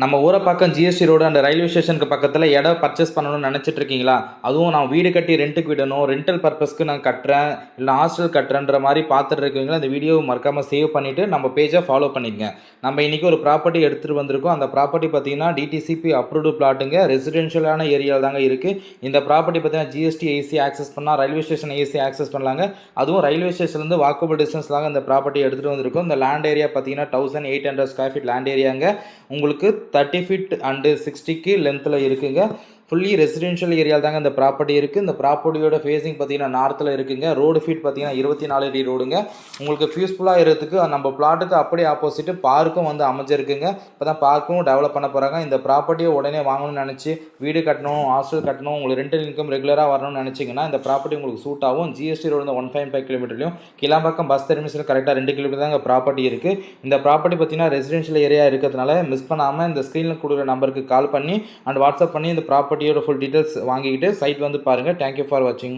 நம்ம ஊரை பக்கம் ஜிஎஸ்டி ரோடு அந்த ரயில்வே ஸ்டேஷனுக்கு பக்கத்தில் இடம் பர்ச்சேஸ் பண்ணணும்னு நினச்சிட்டு இருக்கீங்களா? அதுவும் நான் வீடு கட்டி ரெண்ட்டுக்கு விடணும், ரெண்டல் பர்பஸ்க்கு நான் கட்டுறேன், இல்லை ஹாஸ்டல் கட்டுறேன்ற மாதிரி பார்த்துட்டு இருக்கீங்களா? இந்த வீடியோ மறக்காமல் சேவ் பண்ணிவிட்டு நம்ம பேஜை ஃபாலோ பண்ணிக்கங்க. நம்ம இன்றைக்கி ஒரு ப்ராப்பர்ட்டி எடுத்துகிட்டு வந்திருக்கோம். அந்த ப்ராப்பர்ட்டி பார்த்தீங்கன்னா டிடிசிபி அப்ரூவ்டு பிளாட்டுங்க, ரெசிடென்ஷியலான ஏரியாவில் தாங்க இருக்குது. இந்த ப்ராப்பர்ட்டி பார்த்தீங்கன்னா ஜிஎஸ்டி ஏசி ஆக்சஸ் பண்ணால், ரயில்வே ஸ்டேஷன் ஏசி ஆக்சஸ் பண்ணலாங்க. அதுவும் ரயில்வே ஸ்டேஷன்லேருந்து வாக்கபிள் டிஸ்டன்ஸ் தாங்க இந்த ப்ராப்பர்ட்டி எடுத்துகிட்டு வந்திருக்கோம். இந்த லேண்ட் ஏரியா பார்த்தீங்கன்னா 1800 ஸ்கொயர் ஃபீட் லேண்ட் ஏரியாங்க. உங்களுக்கு 30 ஃபீட் அண்டு 60க்கு லென்த்தில் இருக்குங்க. ஃபுல்லி ரெசிடென்ஷியல் ஏரியாவில் தாங்க இந்த ப்ராப்பர்ட்டி இருக்குது. இந்த ப்ராப்பர்ட்டியோட ஃபேஸிங் பார்த்தீங்கன்னா நார்த்தில் இருக்குங்க. ரோடு ஃபீட் பார்த்தீங்கன்னா 24 அடி ரோடுங்க. உங்களுக்கு ஃபியூஸ்ஃபுல்லாக இருக்கிறதுக்கு நம்ம பிளாட்டுக்கு அப்படியே ஆப்போசிட்டு பார்க்கும் வந்து அமைஞ்சிருக்குங்க. இப்போ தான் பார்க்கும் டெவலப் பண்ண போகிறாங்க. இந்த ப்ராப்பர்ட்டியை உடனே வாங்கணும்னு நினச்சி வீடு கட்டணும், ஹாஸ்டல் கட்டணும், உங்களுக்கு ரெண்டல் இன்கம் ரெகுலராக வரணும்னு நினச்சிங்கன்னா இந்த ப்ராப்பர்ட்டி உங்களுக்கு சூட் ஆகும். ஜிஎஸ்டி ரோடு 1.5 கிலோமீட்டர்லையும் கிளாம்பாக்கம் பஸ் டெர்மினல் கரெக்டாக 2 கிலோமீட்டர் தாங்க ப்ராப்பர்ட்டி இருக்குது. இந்த ப்ராப்பர்ட்டி பார்த்தீங்கன்னா ரெசிடென்ஷியல் ஏரியா இருக்கிறதுனால மிஸ் பண்ணாமல் இந்த ஸ்க்ரீனில் கொடுக்குற நம்பருக்கு கால் பண்ணி அண்ட் வாட்ஸ்அப் பண்ணி இந்த ப்ராப்பர்ட்டியோட ஃபுல் டீட்டெயில்ஸ் வாங்கிக்கிட்டு சைட் வந்து பாருங்கள். தேங்க்யூ ஃபார் வாட்சிங்.